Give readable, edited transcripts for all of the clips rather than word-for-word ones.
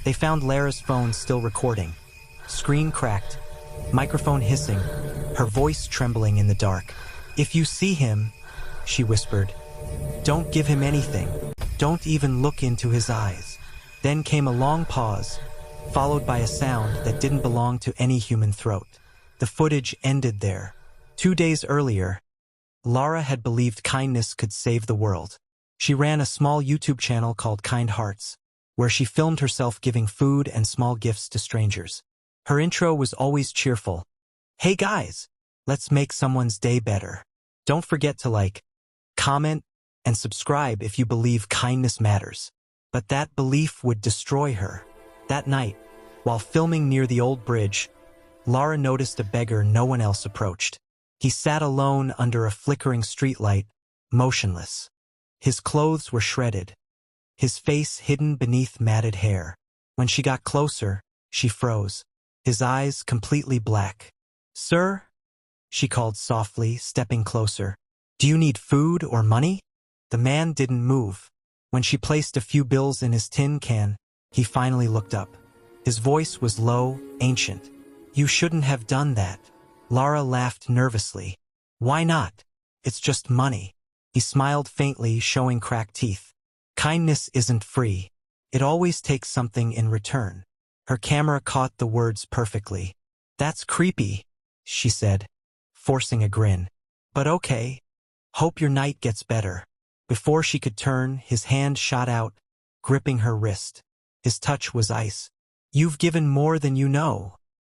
They found Lara's phone still recording. Screen cracked, microphone hissing, her voice trembling in the dark. "If you see him," she whispered, "don't give him anything. Don't even look into his eyes." Then came a long pause, followed by a sound that didn't belong to any human throat. The footage ended there. 2 days earlier, Lara had believed kindness could save the world. She ran a small YouTube channel called Kind Hearts, where she filmed herself giving food and small gifts to strangers. Her intro was always cheerful. "Hey guys, let's make someone's day better. Don't forget to like, comment, and subscribe if you believe kindness matters." But that belief would destroy her. That night, while filming near the old bridge, Lara noticed a beggar no one else approached. He sat alone under a flickering streetlight, motionless. His clothes were shredded, his face hidden beneath matted hair. When she got closer, she froze, his eyes completely black. "Sir?" she called softly, stepping closer. "Do you need food or money?" The man didn't move. When she placed a few bills in his tin can, he finally looked up. His voice was low, ancient. "You shouldn't have done that." Lara laughed nervously. "Why not? It's just money." He smiled faintly, showing cracked teeth. "Kindness isn't free. It always takes something in return." Her camera caught the words perfectly. "That's creepy," she said, forcing a grin. "But okay. Hope your night gets better." Before she could turn, his hand shot out, gripping her wrist. His touch was ice. "You've given more than you know,"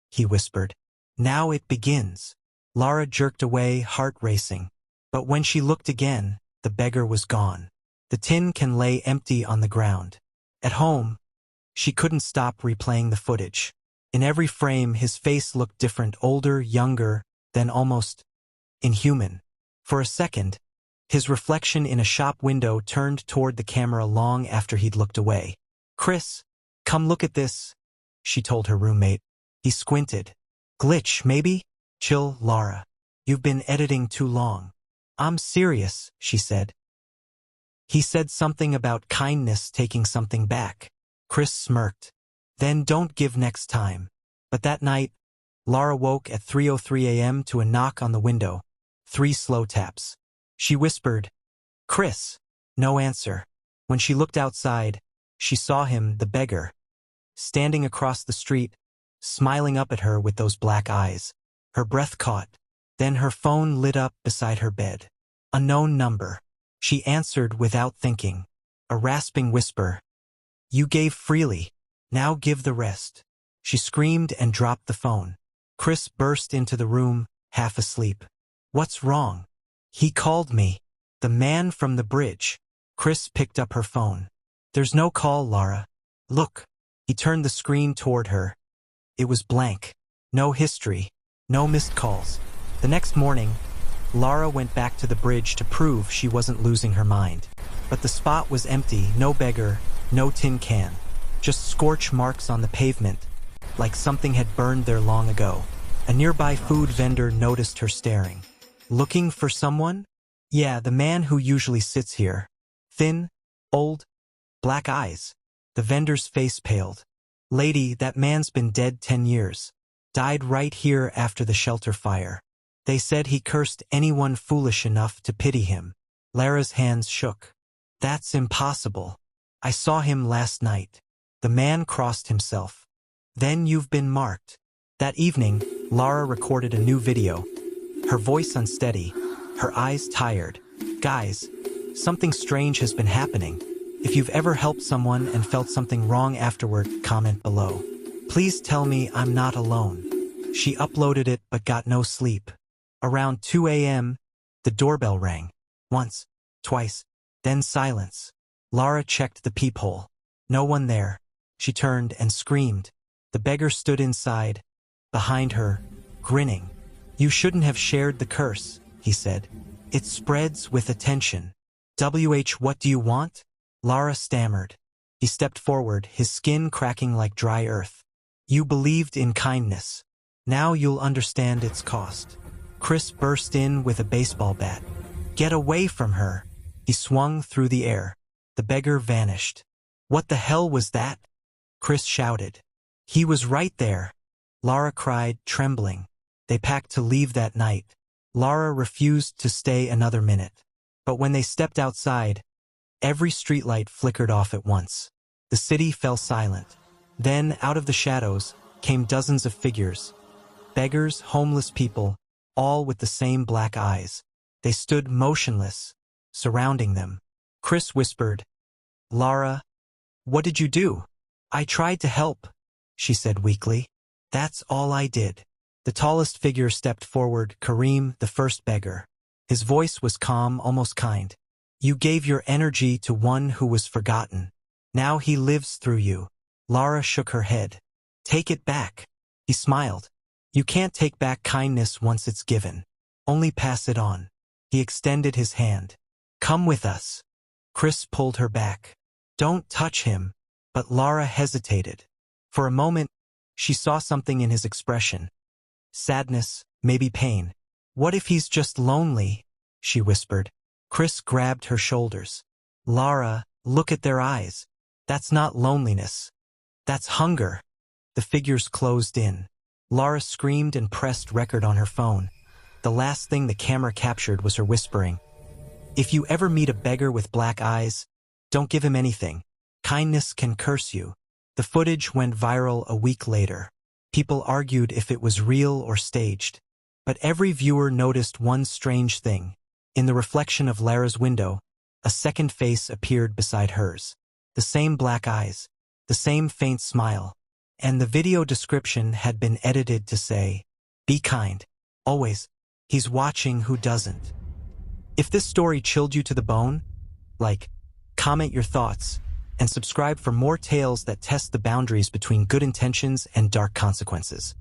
he whispered. "Now it begins." Lara jerked away, heart racing. But when she looked again, the beggar was gone. The tin can lay empty on the ground. At home, she couldn't stop replaying the footage. In every frame, his face looked different, older, younger, then almost inhuman. For a second, his reflection in a shop window turned toward the camera long after he'd looked away. "Chris, come look at this," she told her roommate. He squinted. "Glitch, maybe?" "Chill, Lara. You've been editing too long." "I'm serious," she said. "He said something about kindness taking something back." Chris smirked. "Then don't give next time." But that night, Lara woke at 3:03 a.m. to a knock on the window. 3 slow taps. She whispered, "Chris." No answer. When she looked outside, she saw him, the beggar, standing across the street, smiling up at her with those black eyes. Her breath caught. Then her phone lit up beside her bed. Unknown number. She answered without thinking. A rasping whisper. "You gave freely. Now give the rest." She screamed and dropped the phone. Chris burst into the room, half asleep. "What's wrong?" "He called me. The man from the bridge." Chris picked up her phone. "There's no call, Lara. Look." He turned the screen toward her. It was blank. No history. No missed calls. The next morning, Lara went back to the bridge to prove she wasn't losing her mind. But the spot was empty, no beggar, no tin can. Just scorch marks on the pavement, like something had burned there long ago. A nearby food vendor noticed her staring. "Looking for someone?" "Yeah, the man who usually sits here. Thin, old, black eyes." The vendor's face paled. "Lady, that man's been dead 10 years. Died right here after the shelter fire. They said he cursed anyone foolish enough to pity him." Lara's hands shook. "That's impossible. I saw him last night." The man crossed himself. "Then you've been marked." That evening, Lara recorded a new video. Her voice unsteady, her eyes tired. "Guys, something strange has been happening. If you've ever helped someone and felt something wrong afterward, comment below. Please tell me I'm not alone." She uploaded it but got no sleep. Around 2 a.m., the doorbell rang. Once, twice, then silence. Lara checked the peephole. No one there. She turned and screamed. The beggar stood inside, behind her, grinning. "You shouldn't have shared the curse," he said. "It spreads with attention." What do you want?" Lara stammered. He stepped forward, his skin cracking like dry earth. "You believed in kindness. Now you'll understand its cost." Chris burst in with a baseball bat. "Get away from her!" He swung through the air. The beggar vanished. "What the hell was that?" Chris shouted. He was right there. Lara cried, trembling. They packed to leave that night. Lara refused to stay another minute. But when they stepped outside, every streetlight flickered off at once. The city fell silent. Then, out of the shadows, came dozens of figures. Beggars, homeless people, all with the same black eyes. They stood motionless, surrounding them. Chris whispered, "Lara, what did you do?" "I tried to help," she said weakly. "That's all I did." The tallest figure stepped forward, Kareem, the first beggar. His voice was calm, almost kind. "You gave your energy to one who was forgotten. Now he lives through you." Lara shook her head. "Take it back." He smiled. "You can't take back kindness once it's given. Only pass it on." He extended his hand. "Come with us." Chris pulled her back. "Don't touch him." But Lara hesitated. For a moment, she saw something in his expression. Sadness, maybe pain. "What if he's just lonely?" she whispered. Chris grabbed her shoulders. "Lara, look at their eyes. That's not loneliness. That's hunger." The figures closed in. Lara screamed and pressed record on her phone. The last thing the camera captured was her whispering, "If you ever meet a beggar with black eyes, don't give him anything. Kindness can curse you." The footage went viral a week later. People argued if it was real or staged. But every viewer noticed one strange thing. In the reflection of Lara's window, a second face appeared beside hers. The same black eyes, the same faint smile. And the video description had been edited to say, "Be kind. Always. He's watching who doesn't." If this story chilled you to the bone, like, comment your thoughts, and subscribe for more tales that test the boundaries between good intentions and dark consequences.